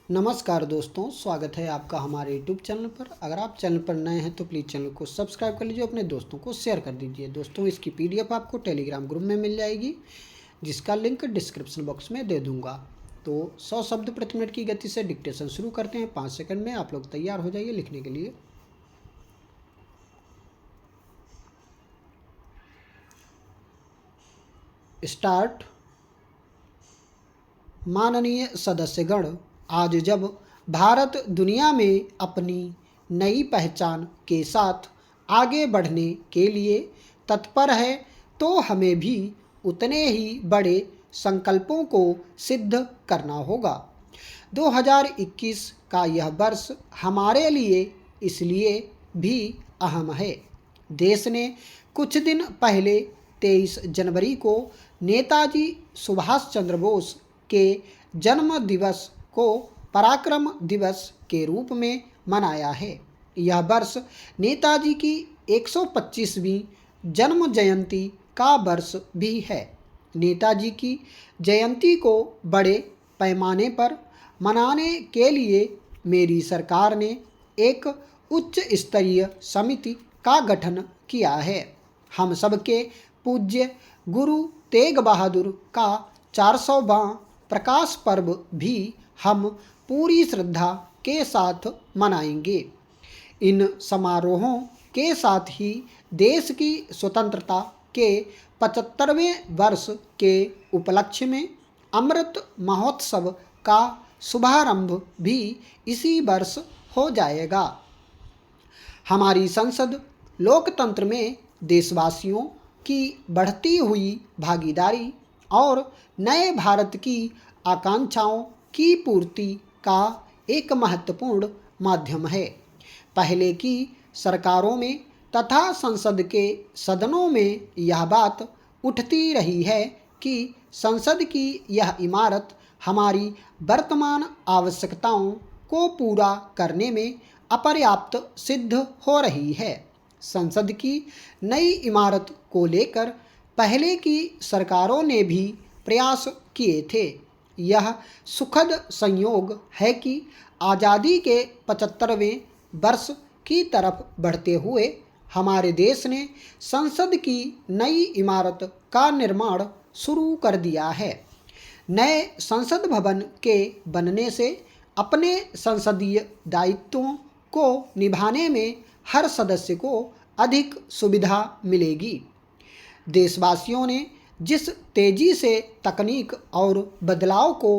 नमस्कार दोस्तों, स्वागत है आपका हमारे यूट्यूब चैनल पर। अगर आप चैनल पर नए हैं तो प्लीज़ चैनल को सब्सक्राइब कर लीजिए, अपने दोस्तों को शेयर कर दीजिए। दोस्तों, इसकी पीडीएफ आपको टेलीग्राम ग्रुप में मिल जाएगी, जिसका लिंक डिस्क्रिप्शन बॉक्स में दे दूंगा। तो 100 शब्द प्रति मिनट की गति से डिक्टेशन शुरू करते हैं। 5 सेकंड में आप लोग तैयार हो जाइए लिखने के लिए। स्टार्ट। माननीय सदस्यगण, आज जब भारत दुनिया में अपनी नई पहचान के साथ आगे बढ़ने के लिए तत्पर है, तो हमें भी उतने ही बड़े संकल्पों को सिद्ध करना होगा। 2021 का यह वर्ष हमारे लिए इसलिए भी अहम है। देश ने कुछ दिन पहले 23 जनवरी को नेताजी सुभाष चंद्र बोस के जन्म दिवस को पराक्रम दिवस के रूप में मनाया है। यह वर्ष नेताजी की 125वीं जन्म जयंती का वर्ष भी है। नेताजी की जयंती को बड़े पैमाने पर मनाने के लिए मेरी सरकार ने एक उच्च स्तरीय समिति का गठन किया है। हम सबके पूज्य गुरु तेग बहादुर का 400वां प्रकाश पर्व भी हम पूरी श्रद्धा के साथ मनाएंगे। इन समारोहों के साथ ही देश की स्वतंत्रता के 75वें वर्ष के उपलक्ष्य में अमृत महोत्सव का शुभारंभ भी इसी वर्ष हो जाएगा। हमारी संसद लोकतंत्र में देशवासियों की बढ़ती हुई भागीदारी और नए भारत की आकांक्षाओं की पूर्ति का एक महत्वपूर्ण माध्यम है। पहले की सरकारों में तथा संसद के सदनों में यह बात उठती रही है कि संसद की यह इमारत हमारी वर्तमान आवश्यकताओं को पूरा करने में अपर्याप्त सिद्ध हो रही है। संसद की नई इमारत को लेकर पहले की सरकारों ने भी प्रयास किए थे। यह सुखद संयोग है कि आज़ादी के 75वें वर्ष की तरफ बढ़ते हुए हमारे देश ने संसद की नई इमारत का निर्माण शुरू कर दिया है। नए संसद भवन के बनने से अपने संसदीय दायित्वों को निभाने में हर सदस्य को अधिक सुविधा मिलेगी। देशवासियों ने जिस तेजी से तकनीक और बदलाव को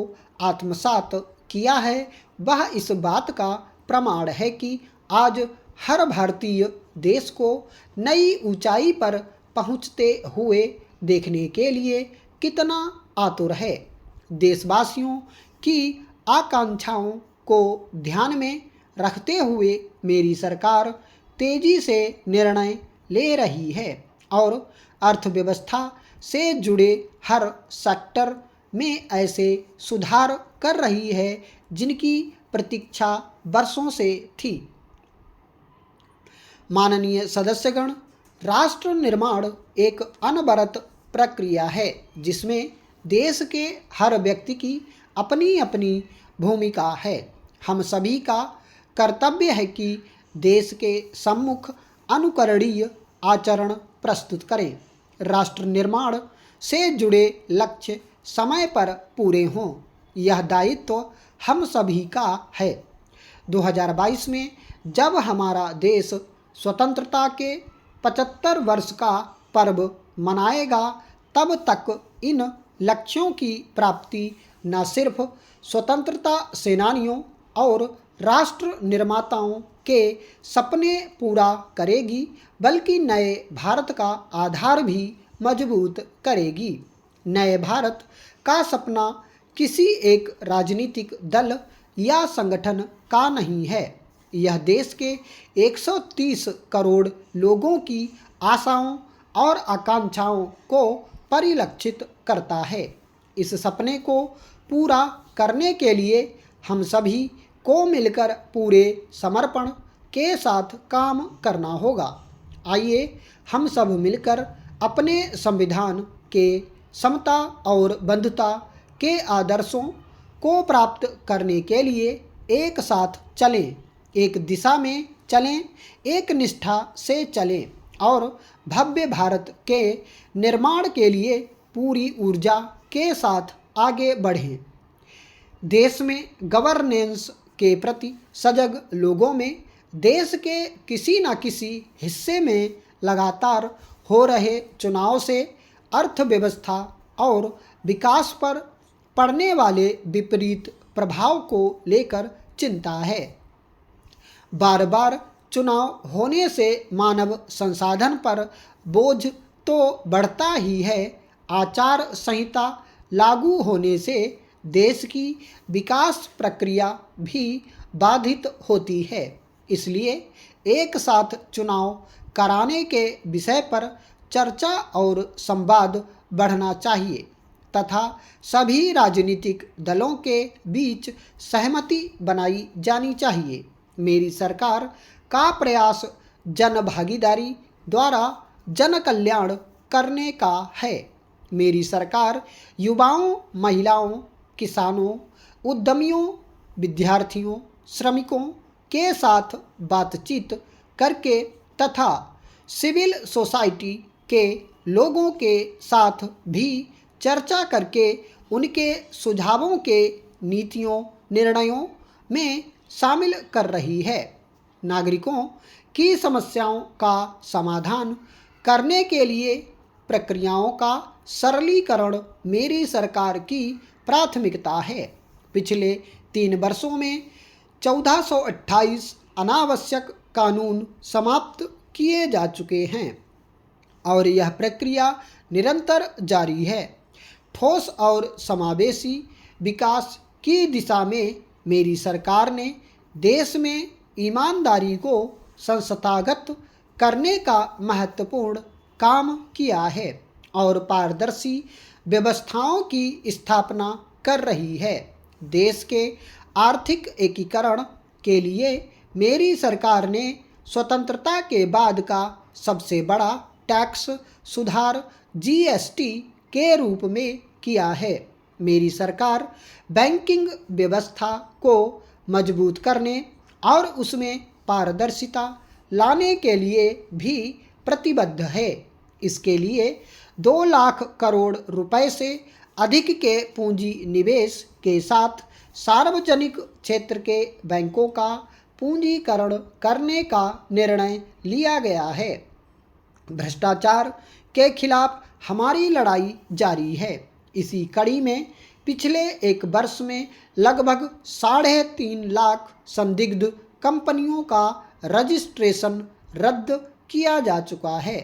आत्मसात किया है, वह इस बात का प्रमाण है कि आज हर भारतीय देश को नई ऊंचाई पर पहुंचते हुए देखने के लिए कितना आतुर है। देशवासियों की आकांक्षाओं को ध्यान में रखते हुए मेरी सरकार तेजी से निर्णय ले रही है और अर्थव्यवस्था से जुड़े हर सेक्टर में ऐसे सुधार कर रही है जिनकी प्रतीक्षा वर्षों से थी। माननीय सदस्यगण, राष्ट्र निर्माण एक अनवरत प्रक्रिया है जिसमें देश के हर व्यक्ति की अपनी अपनी भूमिका है। हम सभी का कर्तव्य है कि देश के सम्मुख अनुकरणीय आचरण प्रस्तुत करें। राष्ट्र निर्माण से जुड़े लक्ष्य समय पर पूरे हों, यह दायित्व हम सभी का है। 2022 में जब हमारा देश स्वतंत्रता के 75 वर्ष का पर्व मनाएगा, तब तक इन लक्ष्यों की प्राप्ति न सिर्फ स्वतंत्रता सेनानियों और राष्ट्र निर्माताओं के सपने पूरा करेगी, बल्कि नए भारत का आधार भी मजबूत करेगी। नए भारत का सपना किसी एक राजनीतिक दल या संगठन का नहीं है। यह देश के 130 करोड़ लोगों की आशाओं और आकांक्षाओं को परिलक्षित करता है। इस सपने को पूरा करने के लिए हम सभी को मिलकर पूरे समर्पण के साथ काम करना होगा। आइए हम सब मिलकर अपने संविधान के समता और बंधुता के आदर्शों को प्राप्त करने के लिए एक साथ चलें, एक दिशा में चलें, एक निष्ठा से चलें और भव्य भारत के निर्माण के लिए पूरी ऊर्जा के साथ आगे बढ़ें। देश में गवर्नेंस के प्रति सजग लोगों में देश के किसी न किसी हिस्से में लगातार हो रहे चुनाव से अर्थव्यवस्था और विकास पर पड़ने वाले विपरीत प्रभाव को लेकर चिंता है। बार बार चुनाव होने से मानव संसाधन पर बोझ तो बढ़ता ही है, आचार संहिता लागू होने से देश की विकास प्रक्रिया भी बाधित होती है। इसलिए एक साथ चुनाव कराने के विषय पर चर्चा और संवाद बढ़ना चाहिए तथा सभी राजनीतिक दलों के बीच सहमति बनाई जानी चाहिए। मेरी सरकार का प्रयास जन भागीदारी द्वारा जन कल्याण करने का है। मेरी सरकार युवाओं, महिलाओं, किसानों, उद्यमियों, विद्यार्थियों, श्रमिकों के साथ बातचीत करके तथा सिविल सोसाइटी के लोगों के साथ भी चर्चा करके उनके सुझावों के नीतियों निर्णयों में शामिल कर रही है। नागरिकों की समस्याओं का समाधान करने के लिए प्रक्रियाओं का सरलीकरण मेरी सरकार की प्राथमिकता है। पिछले 3 वर्षों में 1428 अनावश्यक कानून समाप्त किए जा चुके हैं और यह प्रक्रिया निरंतर जारी है। ठोस और समावेशी विकास की दिशा में मेरी सरकार ने देश में ईमानदारी को संस्थागत करने का महत्वपूर्ण काम किया है और पारदर्शी व्यवस्थाओं की स्थापना कर रही है। देश के आर्थिक एकीकरण के लिए मेरी सरकार ने स्वतंत्रता के बाद का सबसे बड़ा टैक्स सुधार जीएसटी के रूप में किया है। मेरी सरकार बैंकिंग व्यवस्था को मजबूत करने और उसमें पारदर्शिता लाने के लिए भी प्रतिबद्ध है। इसके लिए 2 लाख करोड़ रुपए से अधिक के पूंजी निवेश के साथ सार्वजनिक क्षेत्र के बैंकों का पूंजीकरण करने का निर्णय लिया गया है। भ्रष्टाचार के खिलाफ हमारी लड़ाई जारी है। इसी कड़ी में पिछले 1 वर्ष में लगभग 3.5 लाख संदिग्ध कंपनियों का रजिस्ट्रेशन रद्द किया जा चुका है।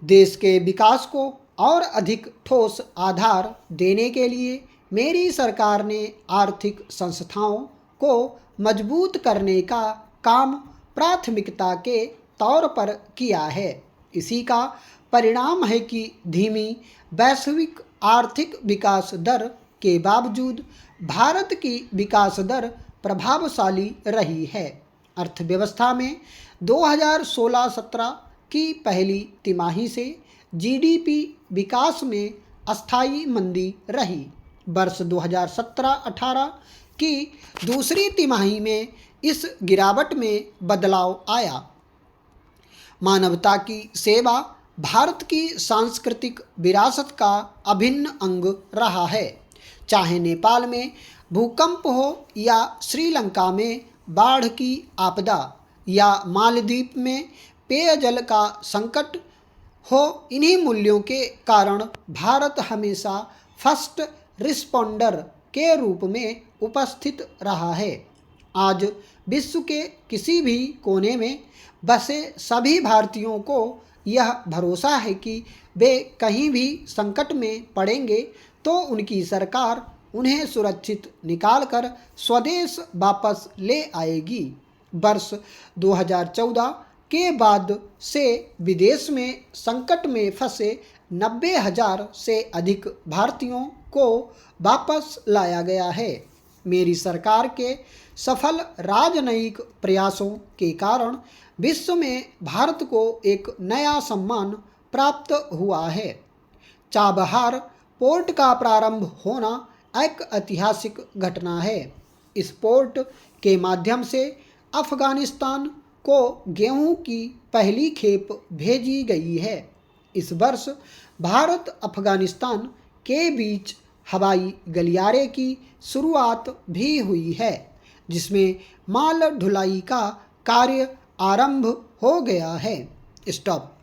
देश के विकास को और अधिक ठोस आधार देने के लिए मेरी सरकार ने आर्थिक संस्थाओं को मजबूत करने का काम प्राथमिकता के तौर पर किया है। इसी का परिणाम है कि धीमी वैश्विक आर्थिक विकास दर के बावजूद भारत की विकास दर प्रभावशाली रही है। अर्थव्यवस्था में 2016-17 की पहली तिमाही से जीडीपी विकास में अस्थायी मंदी रही। वर्ष 2017-18 की दूसरी तिमाही में इस गिरावट में बदलाव आया। मानवता की सेवा भारत की सांस्कृतिक विरासत का अभिन्न अंग रहा है। चाहे नेपाल में भूकंप हो या श्रीलंका में बाढ़ की आपदा या मालदीव में पेयजल का संकट हो, इन्हीं मूल्यों के कारण भारत हमेशा फर्स्ट रिस्पॉन्डर के रूप में उपस्थित रहा है। आज विश्व के किसी भी कोने में बसे सभी भारतीयों को यह भरोसा है कि वे कहीं भी संकट में पड़ेंगे तो उनकी सरकार उन्हें सुरक्षित निकालकर स्वदेश वापस ले आएगी। वर्ष 2014 के बाद से विदेश में संकट में फंसे 90,000 से अधिक भारतीयों को वापस लाया गया है। मेरी सरकार के सफल राजनयिक प्रयासों के कारण विश्व में भारत को एक नया सम्मान प्राप्त हुआ है। चाबहार पोर्ट का प्रारंभ होना एक ऐतिहासिक घटना है। इस पोर्ट के माध्यम से अफगानिस्तान को गेहूं की पहली खेप भेजी गई है। इस वर्ष भारत अफगानिस्तान के बीच हवाई गलियारे की शुरुआत भी हुई है, जिसमें माल ढुलाई का कार्य आरंभ हो गया है। स्टॉप।